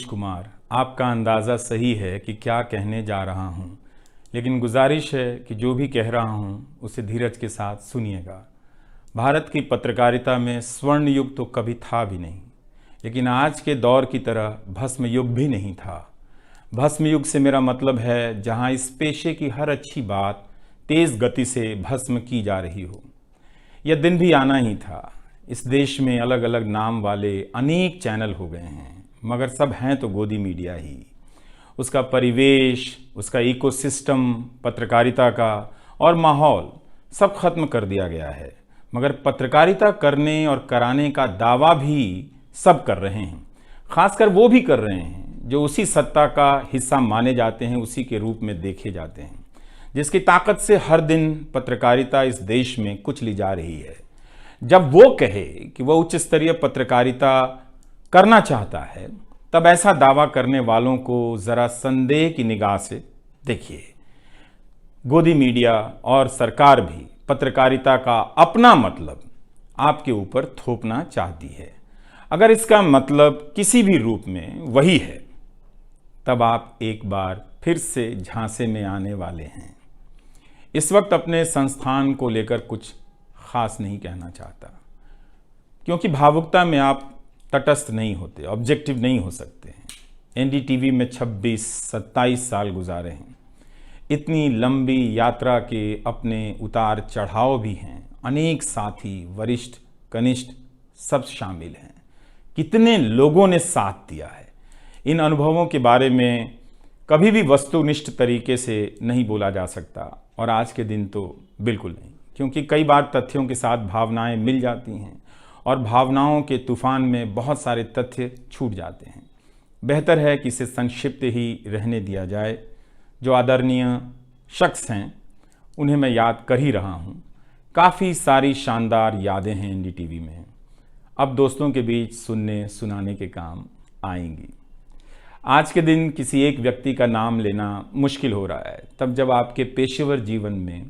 कुमार, आपका अंदाज़ा सही है कि क्या कहने जा रहा हूँ, लेकिन गुजारिश है कि जो भी कह रहा हूँ उसे धीरज के साथ सुनिएगा। भारत की पत्रकारिता में स्वर्ण युग तो कभी था भी नहीं, लेकिन आज के दौर की तरह भस्म युग भी नहीं था। भस्म युग से मेरा मतलब है जहाँ इस पेशे की हर अच्छी बात तेज़ गति से भस्म की जा रही हो। यह दिन भी आना ही था। इस देश में अलग अलग नाम वाले अनेक चैनल हो गए हैं, मगर सब हैं तो गोदी मीडिया ही। उसका परिवेश, उसका इकोसिस्टम, पत्रकारिता का और माहौल सब खत्म कर दिया गया है। मगर पत्रकारिता करने और कराने का दावा भी सब कर रहे हैं। खासकर वो भी कर रहे हैं जो उसी सत्ता का हिस्सा माने जाते हैं, उसी के रूप में देखे जाते हैं, जिसकी ताकत से हर दिन पत्रकारिता इस देश में कुचली जा रही है। जब वो कहे कि वह उच्च स्तरीय पत्रकारिता करना चाहता है, तब ऐसा दावा करने वालों को ज़रा संदेह की निगाह से देखिए। गोदी मीडिया और सरकार भी पत्रकारिता का अपना मतलब आपके ऊपर थोपना चाहती है। अगर इसका मतलब किसी भी रूप में वही है, तब आप एक बार फिर से झांसे में आने वाले हैं। इस वक्त अपने संस्थान को लेकर कुछ खास नहीं कहना चाहता, क्योंकि भावुकता में आप तटस्थ नहीं होते, ऑब्जेक्टिव नहीं हो सकते हैं। एनडीटीवी में 26-27 साल गुजारे हैं। इतनी लंबी यात्रा के अपने उतार चढ़ाव भी हैं। अनेक साथी, वरिष्ठ, कनिष्ठ सब शामिल हैं। कितने लोगों ने साथ दिया है। इन अनुभवों के बारे में कभी भी वस्तुनिष्ठ तरीके से नहीं बोला जा सकता, और आज के दिन तो बिल्कुल नहीं, क्योंकि कई बार तथ्यों के साथ भावनाएं मिल जाती हैं और भावनाओं के तूफान में बहुत सारे तथ्य छूट जाते हैं। बेहतर है कि इसे संक्षिप्त ही रहने दिया जाए। जो आदरणीय शख्स हैं उन्हें मैं याद कर ही रहा हूँ। काफ़ी सारी शानदार यादें हैं एनडीटीवी में, अब दोस्तों के बीच सुनने सुनाने के काम आएंगी। आज के दिन किसी एक व्यक्ति का नाम लेना मुश्किल हो रहा है, तब जब आपके पेशेवर जीवन में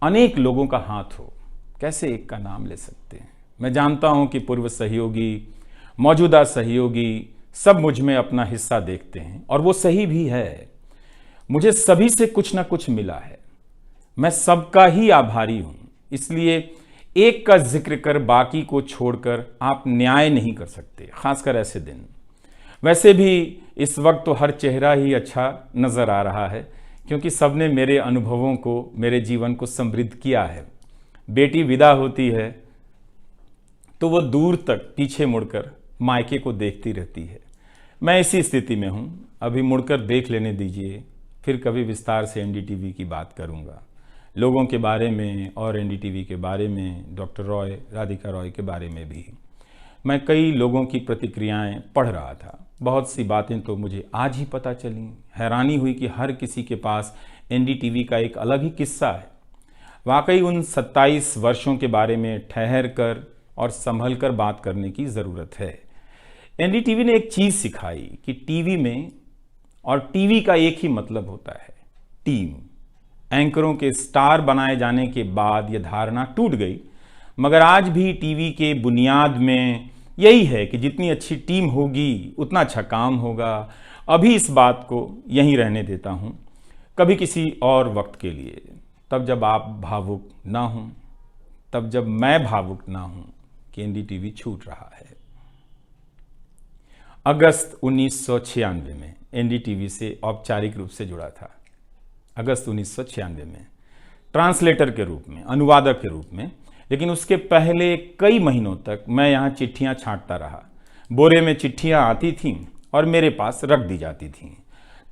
अनेक लोगों का हाथ हो। कैसे एक का नाम ले सकते हैं? मैं जानता हूं कि पूर्व सहयोगी, मौजूदा सहयोगी सब मुझ में अपना हिस्सा देखते हैं, और वो सही भी है। मुझे सभी से कुछ ना कुछ मिला है। मैं सबका ही आभारी हूं। इसलिए एक का जिक्र कर बाकी को छोड़कर आप न्याय नहीं कर सकते, खासकर ऐसे दिन। वैसे भी इस वक्त तो हर चेहरा ही अच्छा नजर आ रहा है, क्योंकि सबने मेरे अनुभवों को, मेरे जीवन को समृद्ध किया है। बेटी विदा होती है तो वो दूर तक पीछे मुड़कर मायके को देखती रहती है। मैं इसी स्थिति में हूँ। अभी मुड़कर देख लेने दीजिए, फिर कभी विस्तार से एनडीटीवी की बात करूँगा, लोगों के बारे में और एनडीटीवी के बारे में, डॉक्टर रॉय, राधिका रॉय के बारे में भी। मैं कई लोगों की प्रतिक्रियाएं पढ़ रहा था। बहुत सी बातें तो मुझे आज ही पता चली। हैरानी हुई कि हर किसी के पास एनडीटीवी का एक अलग ही किस्सा है। वाकई उन 27 वर्षों के बारे में ठहर कर और संभल कर बात करने की ज़रूरत है। एनडीटीवी ने एक चीज़ सिखाई कि टीवी में और टीवी का एक ही मतलब होता है, टीम। एंकरों के स्टार बनाए जाने के बाद यह धारणा टूट गई, मगर आज भी टीवी के बुनियाद में यही है कि जितनी अच्छी टीम होगी उतना अच्छा काम होगा। अभी इस बात को यहीं रहने देता हूं, कभी किसी और वक्त के लिए, तब जब आप भावुक ना हों, तब जब मैं भावुक ना हूं कि एनडीटीवी छूट रहा है। अगस्त 1996 में एनडीटीवी से औपचारिक रूप से जुड़ा था। अगस्त 1996 में ट्रांसलेटर के रूप में, अनुवादक के रूप में। लेकिन उसके पहले कई महीनों तक मैं यहाँ चिट्ठियाँ छांटता रहा। बोरे में चिट्ठियाँ आती थीं और मेरे पास रख दी जाती थीं।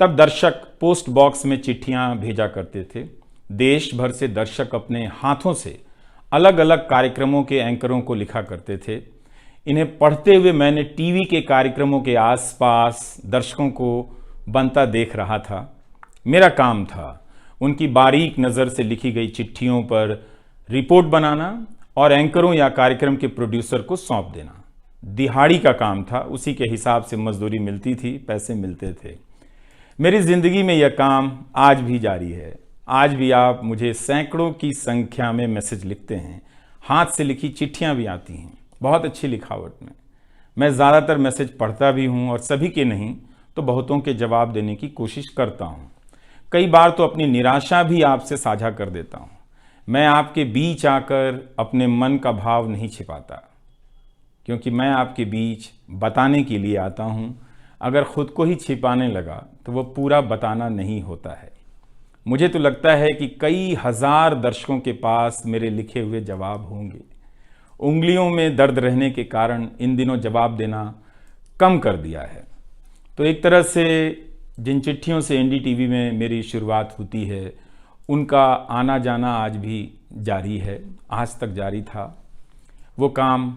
तब दर्शक पोस्ट बॉक्स में चिट्ठियाँ भेजा करते थे। देश भर से दर्शक अपने हाथों से अलग अलग कार्यक्रमों के एंकरों को लिखा करते थे। इन्हें पढ़ते हुए मैंने टीवी के कार्यक्रमों के आसपास दर्शकों को बनता देख रहा था। मेरा काम था उनकी बारीक नज़र से लिखी गई चिट्ठियों पर रिपोर्ट बनाना और एंकरों या कार्यक्रम के प्रोड्यूसर को सौंप देना। दिहाड़ी का काम था, उसी के हिसाब से मजदूरी मिलती थी, पैसे मिलते थे। मेरी ज़िंदगी में यह काम आज भी जारी है। आज भी आप मुझे सैकड़ों की संख्या में मैसेज लिखते हैं। हाथ से लिखी चिट्ठियाँ भी आती हैं, बहुत अच्छी लिखावट में। मैं ज़्यादातर मैसेज पढ़ता भी हूँ और सभी के नहीं, तो बहुतों के जवाब देने की कोशिश करता हूँ। कई बार तो अपनी निराशा भी आपसे साझा कर देता हूँ। मैं आपके बीच आकर अपने मन का भाव नहीं छिपाता, क्योंकि मैं आपके बीच बताने के लिए आता हूँ। अगर खुद को ही छिपाने लगा तो वो पूरा बताना नहीं होता है। मुझे तो लगता है कि कई हजार दर्शकों के पास मेरे लिखे हुए जवाब होंगे। उंगलियों में दर्द रहने के कारण इन दिनों जवाब देना कम कर दिया है। तो एक तरह से जिन चिट्ठियों से एनडीटीवी में मेरी शुरुआत होती है, उनका आना जाना आज भी जारी है, आज तक जारी था। वो काम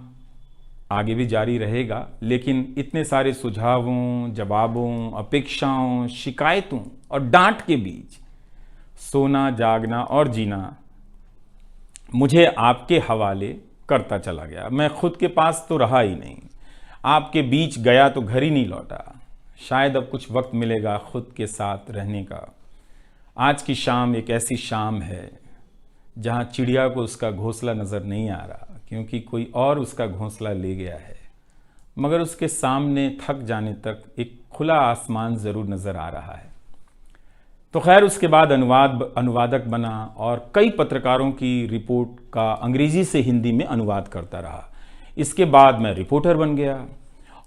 आगे भी जारी रहेगा, लेकिन इतने सारे सुझावों, जवाबों, अपेक्षाओं, शिकायतों और डांट के बीच सोना, जागना और जीना मुझे आपके हवाले करता चला गया। मैं खुद के पास तो रहा ही नहीं, आपके बीच गया तो घर ही नहीं लौटा। शायद अब कुछ वक्त मिलेगा खुद के साथ रहने का। आज की शाम एक ऐसी शाम है जहां चिड़िया को उसका घोंसला नज़र नहीं आ रहा, क्योंकि कोई और उसका घोंसला ले गया है, मगर उसके सामने थक जाने तक एक खुला आसमान ज़रूर नज़र आ रहा है। तो खैर, उसके बाद अनुवादक बना और कई पत्रकारों की रिपोर्ट का अंग्रेजी से हिंदी में अनुवाद करता रहा। इसके बाद मैं रिपोर्टर बन गया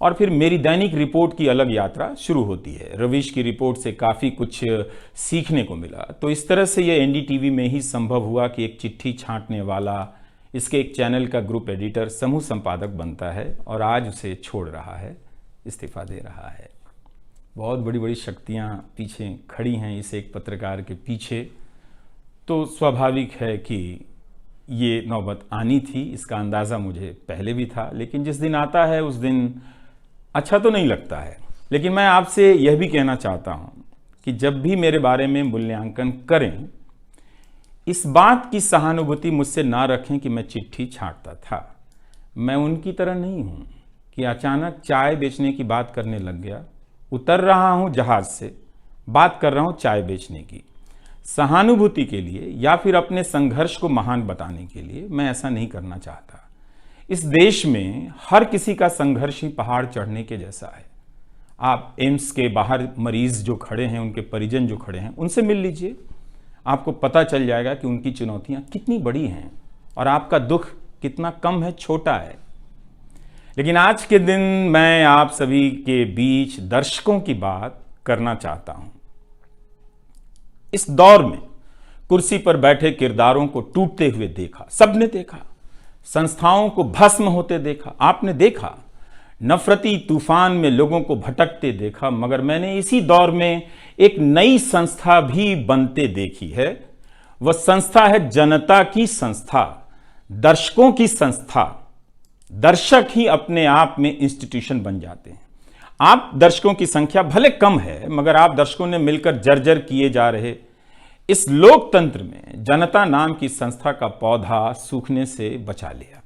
और फिर मेरी दैनिक रिपोर्ट की अलग यात्रा शुरू होती है। रवीश की रिपोर्ट से काफ़ी कुछ सीखने को मिला। तो इस तरह से यह एनडीटीवी में ही संभव हुआ कि एक चिट्ठी छांटने वाला इसके एक चैनल का ग्रुप एडिटर समूह संपादक बनता है और आज उसे छोड़ रहा है, इस्तीफा दे रहा है। बहुत बड़ी बड़ी शक्तियां पीछे खड़ी हैं इस एक पत्रकार के पीछे। तो स्वाभाविक है कि ये नौबत आनी थी, इसका अंदाज़ा मुझे पहले भी था, लेकिन जिस दिन आता है उस दिन अच्छा तो नहीं लगता है। लेकिन मैं आपसे यह भी कहना चाहता हूँ कि जब भी मेरे बारे में मूल्यांकन करें, इस बात की सहानुभूति मुझसे ना रखें कि मैं चिट्ठी छांटता था। मैं उनकी तरह नहीं हूँ कि अचानक चाय बेचने की बात करने लग गया। उतर रहा हूँ जहाज से, बात कर रहा हूँ चाय बेचने की। सहानुभूति के लिए या फिर अपने संघर्ष को महान बताने के लिए मैं ऐसा नहीं करना चाहता। इस देश में हर किसी का संघर्ष ही पहाड़ चढ़ने के जैसा है। आप एम्स के बाहर मरीज जो खड़े हैं, उनके परिजन जो खड़े हैं, उनसे मिल लीजिए। आपको पता चल जाएगा कि उनकी चुनौतियां कितनी बड़ी हैं और आपका दुख कितना कम है, छोटा है। लेकिन आज के दिन मैं आप सभी के बीच दर्शकों की बात करना चाहता हूं। इस दौर में कुर्सी पर बैठे किरदारों को टूटते हुए देखा, सबने देखा। संस्थाओं को भस्म होते देखा, आपने देखा। नफरती तूफान में लोगों को भटकते देखा, मगर मैंने इसी दौर में एक नई संस्था भी बनते देखी है। वह संस्था है जनता की संस्था, दर्शकों की संस्था। दर्शक ही अपने आप में इंस्टीट्यूशन बन जाते हैं। आप दर्शकों की संख्या भले कम है, मगर आप दर्शकों ने मिलकर जर्जर किए जा रहे इस लोकतंत्र में जनता नाम की संस्था का पौधा सूखने से बचा लिया।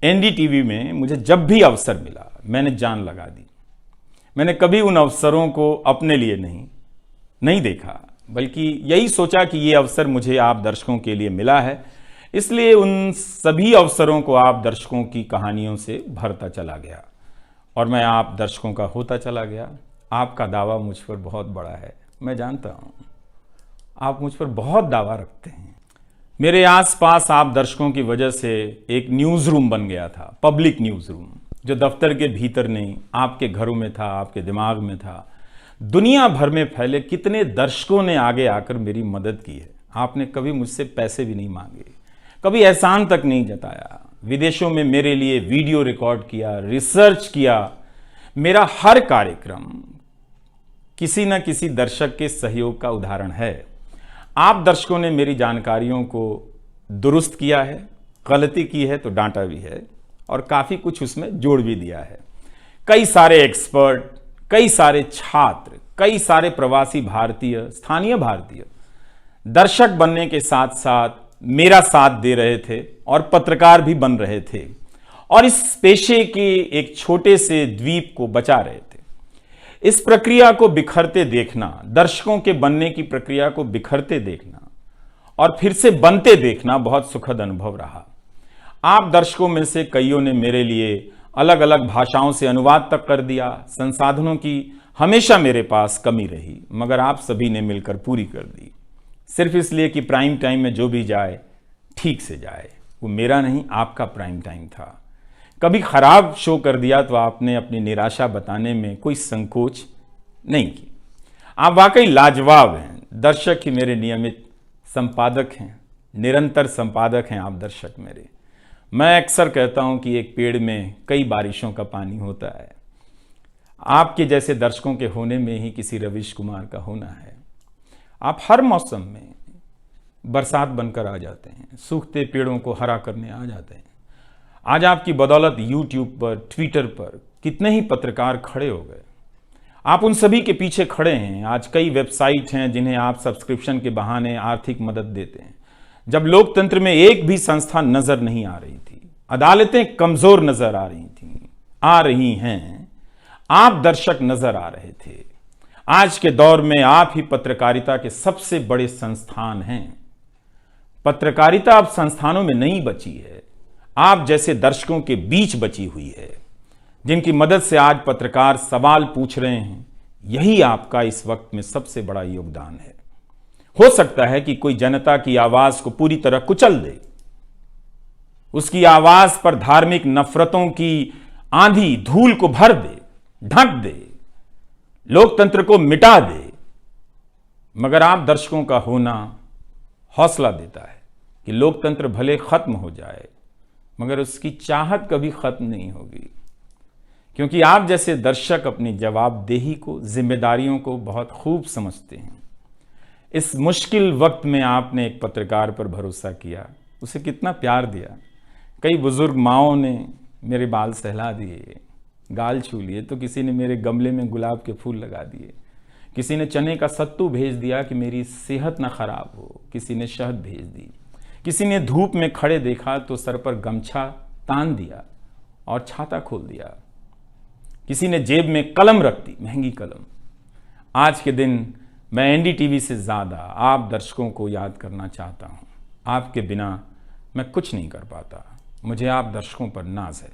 एनडीटीवी में मुझे जब भी अवसर मिला, मैंने जान लगा दी। मैंने कभी उन अवसरों को अपने लिए नहीं देखा, बल्कि यही सोचा कि ये अवसर मुझे आप दर्शकों के लिए मिला है, इसलिए उन सभी अवसरों को आप दर्शकों की कहानियों से भरता चला गया और मैं आप दर्शकों का होता चला गया। आपका दावा मुझ पर बहुत बड़ा है, मैं जानता हूँ। आप मुझ पर बहुत दावा रखते हैं। मेरे आसपास आप दर्शकों की वजह से एक न्यूज़ रूम बन गया था, पब्लिक न्यूज़ रूम, जो दफ्तर के भीतर नहीं, आपके घरों में था, आपके दिमाग में था। दुनिया भर में फैले कितने दर्शकों ने आगे आकर मेरी मदद की है। आपने कभी मुझसे पैसे भी नहीं मांगे, कभी एहसान तक नहीं जताया। विदेशों में मेरे लिए वीडियो रिकॉर्ड किया, रिसर्च किया। मेरा हर कार्यक्रम किसी न किसी दर्शक के सहयोग का उदाहरण है। आप दर्शकों ने मेरी जानकारियों को दुरुस्त किया है, गलती की है तो डांटा भी है और काफ़ी कुछ उसमें जोड़ भी दिया है। कई सारे एक्सपर्ट, कई सारे छात्र, कई सारे प्रवासी भारतीय, स्थानीय भारतीय दर्शक बनने के साथ साथ मेरा साथ दे रहे थे और पत्रकार भी बन रहे थे और इस पेशे के एक छोटे से द्वीप को बचा रहे थे। इस प्रक्रिया को बिखरते देखना, दर्शकों के बनने की प्रक्रिया को बिखरते देखना और फिर से बनते देखना बहुत सुखद अनुभव रहा। आप दर्शकों में से कईयों ने मेरे लिए अलग अलग भाषाओं से अनुवाद तक कर दिया, संसाधनों की हमेशा मेरे पास कमी रही, मगर आप सभी ने मिलकर पूरी कर दी, सिर्फ इसलिए कि प्राइम टाइम में जो भी जाए ठीक से जाए। वो मेरा नहीं, आपका प्राइम टाइम था। कभी खराब शो कर दिया तो आपने अपनी निराशा बताने में कोई संकोच नहीं की। आप वाकई लाजवाब हैं। दर्शक ही मेरे नियमित संपादक हैं, निरंतर संपादक हैं आप दर्शक मेरे। मैं अक्सर कहता हूं कि एक पेड़ में कई बारिशों का पानी होता है। आपके जैसे दर्शकों के होने में ही किसी रवीश कुमार का होना है। आप हर मौसम में बरसात बनकर आ जाते हैं, सूखते पेड़ों को हरा करने आ जाते हैं। आज आपकी बदौलत यूट्यूब पर, ट्विटर पर कितने ही पत्रकार खड़े हो गए। आप उन सभी के पीछे खड़े हैं। आज कई वेबसाइट हैं जिन्हें आप सब्सक्रिप्शन के बहाने आर्थिक मदद देते हैं। जब लोकतंत्र में एक भी संस्था नजर नहीं आ रही थी, अदालतें कमजोर नजर आ रही थी, आ रही हैं, आप दर्शक नजर आ रहे थे। आज के दौर में आप ही पत्रकारिता के सबसे बड़े संस्थान हैं। पत्रकारिता अब संस्थानों में नहीं बची है, आप जैसे दर्शकों के बीच बची हुई है, जिनकी मदद से आज पत्रकार सवाल पूछ रहे हैं। यही आपका इस वक्त में सबसे बड़ा योगदान है। हो सकता है कि कोई जनता की आवाज को पूरी तरह कुचल दे, उसकी आवाज पर धार्मिक नफरतों की आंधी धूल को भर दे, ढक दे, लोकतंत्र को मिटा दे, मगर आप दर्शकों का होना हौसला देता है कि लोकतंत्र भले खत्म हो जाए, मगर उसकी चाहत कभी खत्म नहीं होगी, क्योंकि आप जैसे दर्शक अपनी जवाबदेही को, जिम्मेदारियों को बहुत खूब समझते हैं। इस मुश्किल वक्त में आपने एक पत्रकार पर भरोसा किया, उसे कितना प्यार दिया। कई बुजुर्ग माओं ने मेरे बाल सहला दिए, गाल छू लिए, तो किसी ने मेरे गमले में गुलाब के फूल लगा दिए, किसी ने चने का सत्तू भेज दिया कि मेरी सेहत ना खराब हो, किसी ने शहद भेज दी, किसी ने धूप में खड़े देखा तो सर पर गमछा तान दिया और छाता खोल दिया, किसी ने जेब में कलम रख दी, महंगी कलम। आज के दिन मैं एनडीटीवी से ज्यादा आप दर्शकों को याद करना चाहता हूं। आपके बिना मैं कुछ नहीं कर पाता। मुझे आप दर्शकों पर नाज है।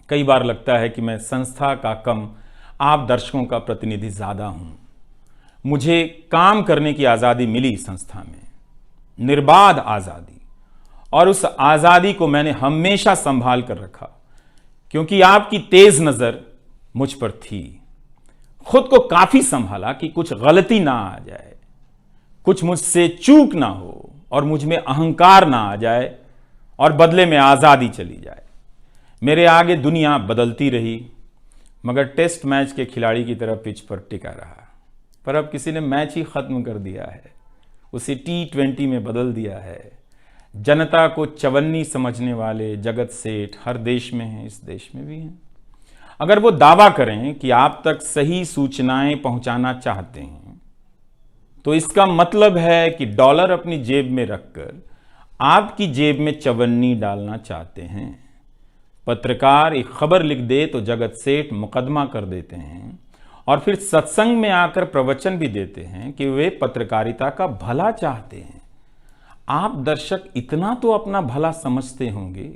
कई बार लगता है कि मैं संस्था का कम आप दर्शकों का प्रतिनिधि ज्यादा हूं। मुझे काम करने की आजादी मिली संस्था में, निर्बाध आजादी, और उस आजादी को मैंने हमेशा संभाल कर रखा, क्योंकि आपकी तेज नजर मुझ पर थी। खुद को काफी संभाला कि कुछ गलती ना आ जाए, कुछ मुझसे चूक ना हो और मुझ में अहंकार ना आ जाए और बदले में आजादी चली जाए। मेरे आगे दुनिया बदलती रही, मगर टेस्ट मैच के खिलाड़ी की तरह पिच पर टिका रहा। पर अब किसी ने मैच ही खत्म कर दिया है, उसे T20 में बदल दिया है। जनता को चवन्नी समझने वाले जगत सेठ हर देश में हैं, इस देश में भी हैं। अगर वो दावा करें कि आप तक सही सूचनाएं पहुंचाना चाहते हैं, तो इसका मतलब है कि डॉलर अपनी जेब में रखकर आपकी जेब में चवन्नी डालना चाहते हैं। पत्रकार एक खबर लिख दे तो जगत सेठ मुकदमा कर देते हैं और फिर सत्संग में आकर प्रवचन भी देते हैं कि वे पत्रकारिता का भला चाहते हैं। आप दर्शक इतना तो अपना भला समझते होंगे।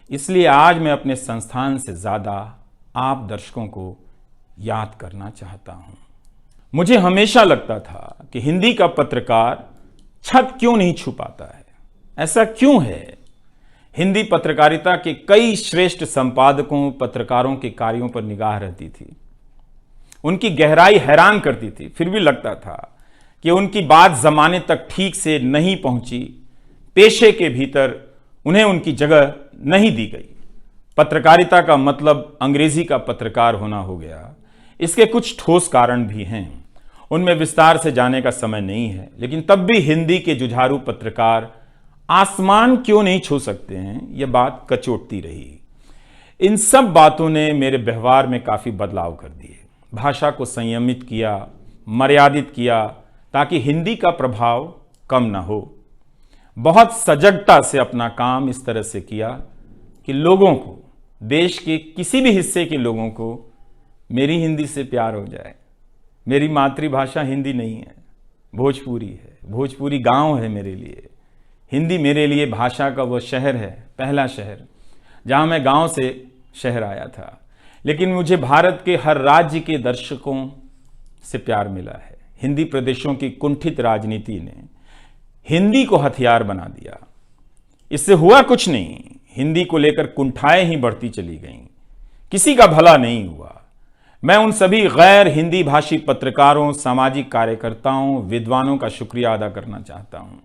इसलिए आज मैं अपने संस्थान से ज्यादा आप दर्शकों को याद करना चाहता हूं। मुझे हमेशा लगता था कि हिंदी का पत्रकार छत क्यों नहीं छुपाता है। ऐसा क्यों है? हिंदी पत्रकारिता के कई श्रेष्ठ संपादकों, पत्रकारों के कार्यों पर निगाह रहती थी। उनकी गहराई हैरान करती थी, फिर भी लगता था कि उनकी बात जमाने तक ठीक से नहीं पहुंची, पेशे के भीतर उन्हें उनकी जगह नहीं दी गई। पत्रकारिता का मतलब अंग्रेजी का पत्रकार होना हो गया। इसके कुछ ठोस कारण भी हैं, उनमें विस्तार से जाने का समय नहीं है, लेकिन तब भी हिंदी के जुझारू पत्रकार आसमान क्यों नहीं छू सकते हैं, यह बात कचोटती रही। इन सब बातों ने मेरे व्यवहार में काफी बदलाव कर दिए। भाषा को संयमित किया, मर्यादित किया, ताकि हिंदी का प्रभाव कम ना हो। बहुत सजगता से अपना काम इस तरह से किया कि लोगों को, देश के किसी भी हिस्से के लोगों को मेरी हिंदी से प्यार हो जाए। मेरी मातृभाषा हिंदी नहीं है, भोजपुरी है। भोजपुरी गांव है मेरे लिए। हिंदी मेरे लिए भाषा का वो शहर है, पहला शहर, जहां मैं गांव से शहर आया था। लेकिन मुझे भारत के हर राज्य के दर्शकों से प्यार मिला है। हिंदी प्रदेशों की कुंठित राजनीति ने हिंदी को हथियार बना दिया। इससे हुआ कुछ नहीं, हिंदी को लेकर कुंठाएं ही बढ़ती चली गईं, किसी का भला नहीं हुआ। मैं उन सभी गैर हिंदी भाषी पत्रकारों, सामाजिक कार्यकर्ताओं, विद्वानों का शुक्रिया अदा करना चाहता हूं,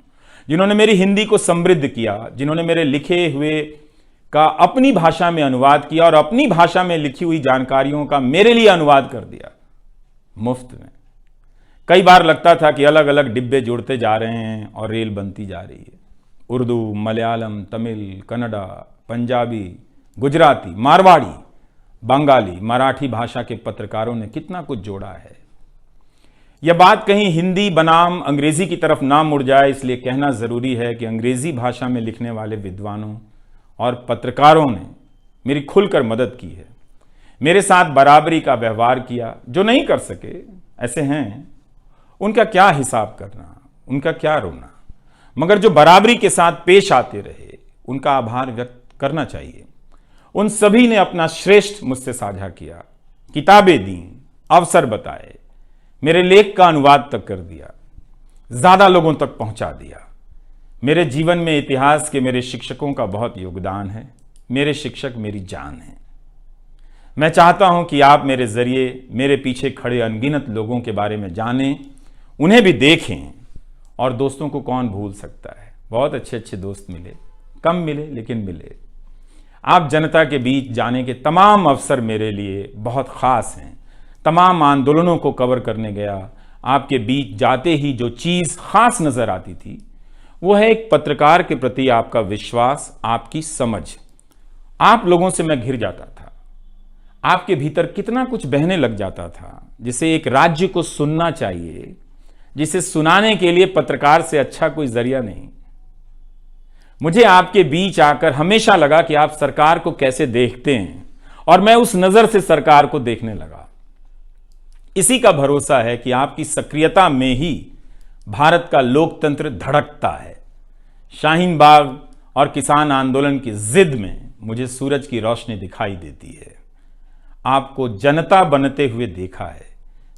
जिन्होंने मेरी हिंदी को समृद्ध किया, जिन्होंने मेरे लिखे हुए का अपनी भाषा में अनुवाद किया और अपनी भाषा में लिखी हुई जानकारियों का मेरे लिए अनुवाद कर दिया मुफ्त में। कई बार लगता था कि अलग अलग डिब्बे जुड़ते जा रहे हैं और रेल बनती जा रही है। उर्दू, मलयालम, तमिल, कन्नड़ा, पंजाबी, गुजराती, मारवाड़ी, बंगाली, मराठी भाषा के पत्रकारों ने कितना कुछ जोड़ा है। यह बात कहीं हिंदी बनाम अंग्रेजी की तरफ ना मुड़ जाए, इसलिए कहना जरूरी है कि अंग्रेजी भाषा में लिखने वाले विद्वानों और पत्रकारों ने मेरी खुलकर मदद की है, मेरे साथ बराबरी का व्यवहार किया। जो नहीं कर सके, ऐसे हैं, उनका क्या हिसाब करना, उनका क्या रोना, मगर जो बराबरी के साथ पेश आते रहे, उनका आभार व्यक्त करना चाहिए। उन सभी ने अपना श्रेष्ठ मुझसे साझा किया, किताबें दी, अवसर बताए, मेरे लेख का अनुवाद तक कर दिया, ज्यादा लोगों तक पहुंचा दिया। मेरे जीवन में इतिहास के मेरे शिक्षकों का बहुत योगदान है। मेरे शिक्षक मेरी जान है। मैं चाहता हूं कि आप मेरे जरिए मेरे पीछे खड़े अनगिनत लोगों के बारे में जानें, उन्हें भी देखें। और दोस्तों को कौन भूल सकता है, बहुत अच्छे अच्छे दोस्त मिले, कम मिले लेकिन मिले। आप जनता के बीच जाने के तमाम अवसर मेरे लिए बहुत खास हैं। तमाम आंदोलनों को कवर करने गया, आपके बीच जाते ही जो चीज खास नजर आती थी वो है एक पत्रकार के प्रति आपका विश्वास, आपकी समझ। आप लोगों से मैं घिर जाता था। आपके भीतर कितना कुछ बहने लग जाता था, जिसे एक राज्य को सुनना चाहिए, जिसे सुनाने के लिए पत्रकार से अच्छा कोई जरिया नहीं। मुझे आपके बीच आकर हमेशा लगा कि आप सरकार को कैसे देखते हैं, और मैं उस नजर से सरकार को देखने लगा। इसी का भरोसा है कि आपकी सक्रियता में ही भारत का लोकतंत्र धड़कता है। शाहीन बाग और किसान आंदोलन की जिद में मुझे सूरज की रोशनी दिखाई देती है। आपको जनता बनते हुए देखा है।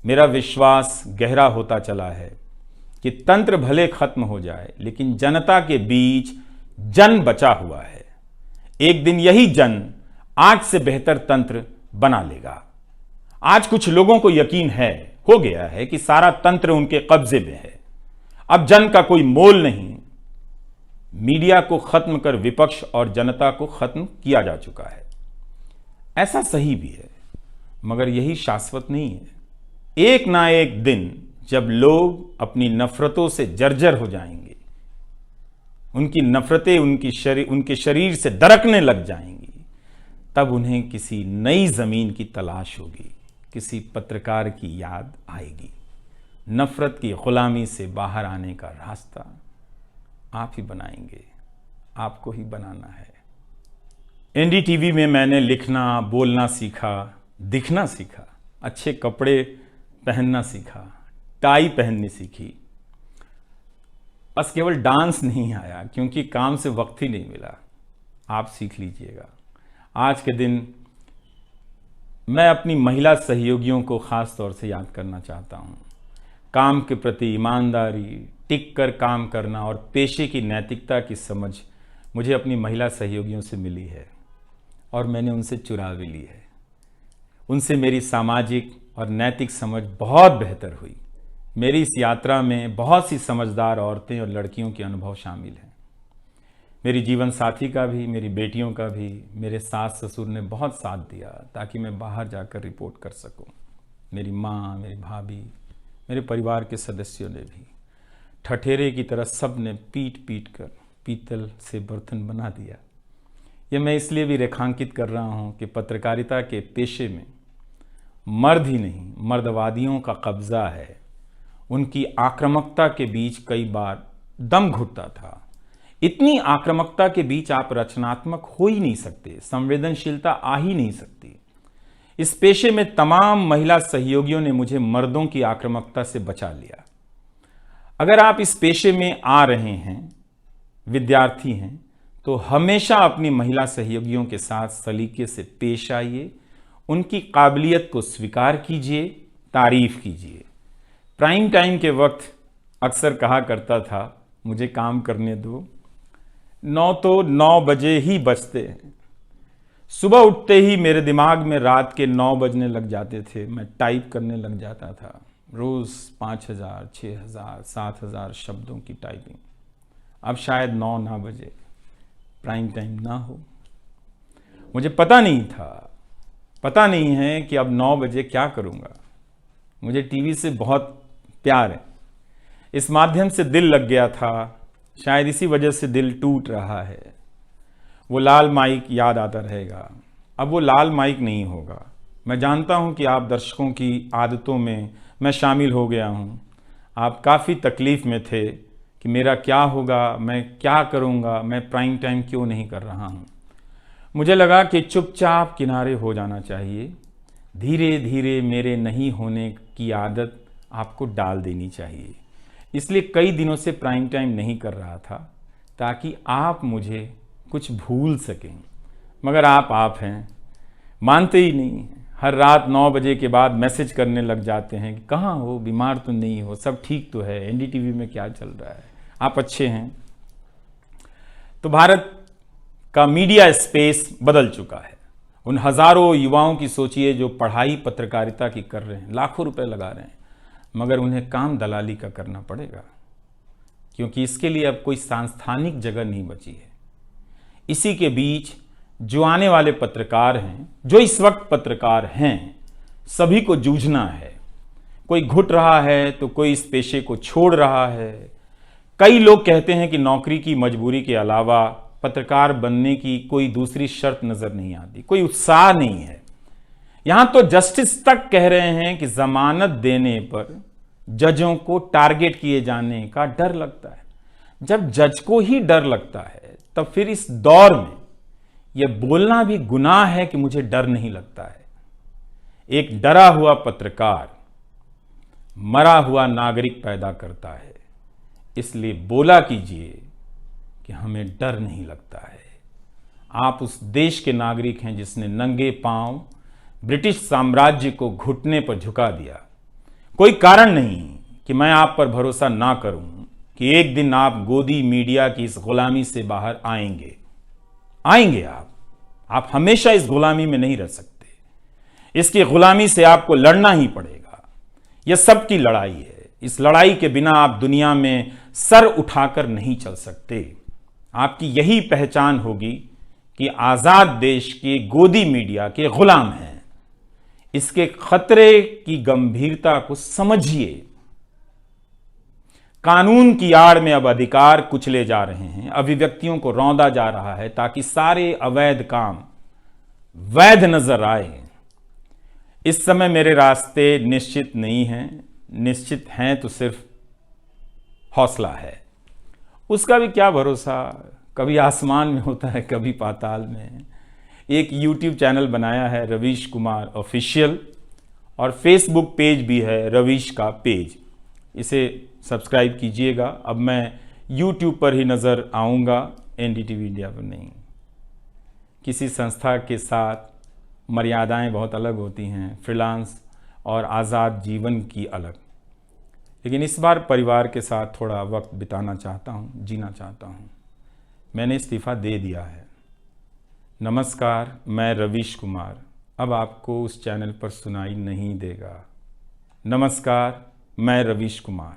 मेरा विश्वास गहरा होता चला है कि तंत्र भले खत्म हो जाए, लेकिन जनता के बीच जन बचा हुआ है। एक दिन यही जन आज से बेहतर तंत्र बना लेगा। आज कुछ लोगों को यकीन हो गया है कि सारा तंत्र उनके कब्जे में है। अब जन का कोई मोल नहीं। मीडिया को खत्म कर विपक्ष और जनता को खत्म किया जा चुका है। ऐसा सही भी है, मगर यही शाश्वत नहीं है। एक ना एक दिन जब लोग अपनी नफरतों से जर्जर हो जाएंगे, उनकी नफरतें उनके शरीर से दरकने लग जाएंगी, तब उन्हें किसी नई जमीन की तलाश होगी, किसी पत्रकार की याद आएगी। नफरत की गुलामी से बाहर आने का रास्ता आप ही बनाएंगे, आपको ही बनाना है। एनडीटीवी में मैंने लिखना, बोलना सीखा, दिखना सीखा, अच्छे कपड़े पहनना सीखा, टाई पहननी सीखी। बस केवल डांस नहीं आया, क्योंकि काम से वक्त ही नहीं मिला। आप सीख लीजिएगा। आज के दिन मैं अपनी महिला सहयोगियों को खास तौर से याद करना चाहता हूं। काम के प्रति ईमानदारी, टिक कर काम करना और पेशे की नैतिकता की समझ मुझे अपनी महिला सहयोगियों से मिली है, और मैंने उनसे चुरा भी ली है। उनसे मेरी सामाजिक और नैतिक समझ बहुत बेहतर हुई। मेरी इस यात्रा में बहुत सी समझदार औरतें और लड़कियों के अनुभव शामिल हैं। मेरी जीवन साथी का भी, मेरी बेटियों का भी, मेरे सास ससुर ने बहुत साथ दिया ताकि मैं बाहर जाकर रिपोर्ट कर सकूं। मेरी माँ, मेरी भाभी, मेरे परिवार के सदस्यों ने भी ठठेरे की तरह सब ने पीट पीट कर पीतल से बर्तन बना दिया। यह मैं इसलिए भी रेखांकित कर रहा हूं कि पत्रकारिता के पेशे में मर्द ही नहीं, मर्दवादियों का कब्जा है। उनकी आक्रामकता के बीच कई बार दम घुटता था। इतनी आक्रामकता के बीच आप रचनात्मक हो ही नहीं सकते, संवेदनशीलता आ ही नहीं सकती। इस पेशे में तमाम महिला सहयोगियों ने मुझे मर्दों की आक्रामकता से बचा लिया। अगर आप इस पेशे में आ रहे हैं, विद्यार्थी हैं, तो हमेशा अपनी महिला सहयोगियों के साथ सलीके से पेश आइए, उनकी काबिलियत को स्वीकार कीजिए, तारीफ कीजिए। प्राइम टाइम के वक्त अक्सर कहा करता था, मुझे काम करने दो, 9 तो 9 बजे ही बजते हैं। सुबह उठते ही मेरे दिमाग में रात के 9 बजने लग जाते थे। मैं टाइप करने लग जाता था, रोज़ 5000, 6000, 7000 शब्दों की टाइपिंग। अब शायद 9 ना बजे, प्राइम टाइम ना हो। मुझे पता नहीं था, पता नहीं है कि अब 9 बजे क्या करूँगा। मुझे टीवी से बहुत प्यार है, इस माध्यम से दिल लग गया था, शायद इसी वजह से दिल टूट रहा है। वो लाल माइक याद आता रहेगा, अब वो लाल माइक नहीं होगा। मैं जानता हूं कि आप दर्शकों की आदतों में मैं शामिल हो गया हूं। आप काफ़ी तकलीफ़ में थे कि मेरा क्या होगा, मैं क्या करूंगा, मैं प्राइम टाइम क्यों नहीं कर रहा हूं। मुझे लगा कि चुपचाप किनारे हो जाना चाहिए। धीरे धीरे मेरे नहीं होने की आदत आपको डाल देनी चाहिए। इसलिए कई दिनों से प्राइम टाइम नहीं कर रहा था, ताकि आप मुझे कुछ भूल सकें। मगर आप हैं, मानते ही नहीं। हर रात 9 बजे के बाद मैसेज करने लग जाते हैं कि कहाँ हो, बीमार तो नहीं हो, सब ठीक तो है, एनडीटीवी में क्या चल रहा है, आप अच्छे हैं। तो भारत का मीडिया स्पेस बदल चुका है। उन हजारों युवाओं की सोचिए जो पढ़ाई पत्रकारिता की कर रहे हैं, लाखों रुपए लगा रहे हैं, मगर उन्हें काम दलाली का करना पड़ेगा, क्योंकि इसके लिए अब कोई सांस्थानिक जगह नहीं बची है। इसी के बीच जो आने वाले पत्रकार हैं, जो इस वक्त पत्रकार हैं, सभी को जूझना है। कोई घुट रहा है तो कोई इस पेशे को छोड़ रहा है। कई लोग कहते हैं कि नौकरी की मजबूरी के अलावा पत्रकार बनने की कोई दूसरी शर्त नजर नहीं आती, कोई उत्साह नहीं है। यहां तो जस्टिस तक कह रहे हैं कि जमानत देने पर जजों को टारगेट किए जाने का डर लगता है। जब जज को ही डर लगता है, तब फिर इस दौर में यह बोलना भी गुनाह है कि मुझे डर नहीं लगता है। एक डरा हुआ पत्रकार मरा हुआ नागरिक पैदा करता है। इसलिए बोला कीजिए कि हमें डर नहीं लगता है। आप उस देश के नागरिक हैं जिसने नंगे पांव ब्रिटिश साम्राज्य को घुटने पर झुका दिया। कोई कारण नहीं कि मैं आप पर भरोसा ना करूं कि एक दिन आप गोदी मीडिया की इस गुलामी से बाहर आएंगे। आप हमेशा इस गुलामी में नहीं रह सकते। इसकी गुलामी से आपको लड़ना ही पड़ेगा। यह सबकी लड़ाई है। इस लड़ाई के बिना आप दुनिया में सर उठाकर नहीं चल सकते। आपकी यही पहचान होगी कि आजाद देश के गोदी मीडिया के गुलाम हैं। इसके खतरे की गंभीरता को समझिए। कानून की आड़ में अब अधिकार कुचले जा रहे हैं, अभिव्यक्तियों को रौंदा जा रहा है, ताकि सारे अवैध काम वैध नजर आए। इस समय मेरे रास्ते निश्चित नहीं हैं, निश्चित हैं तो सिर्फ हौसला है। उसका भी क्या भरोसा, कभी आसमान में होता है, कभी पाताल में। एक YouTube चैनल बनाया है रवीश कुमार ऑफिशियल, और फेसबुक पेज भी है रवीश का पेज। इसे सब्सक्राइब कीजिएगा। अब मैं YouTube पर ही नज़र आऊँगा, एनडीटीवी इंडिया पर नहीं। किसी संस्था के साथ मर्यादाएं बहुत अलग होती हैं, फ्रीलांस और आज़ाद जीवन की अलग। लेकिन इस बार परिवार के साथ थोड़ा वक्त बिताना चाहता हूँ, जीना चाहता हूँ। मैंने इस्तीफ़ा दे दिया है। नमस्कार, मैं रवीश कुमार अब आपको उस चैनल पर सुनाई नहीं देगा। नमस्कार, मैं रवीश कुमार।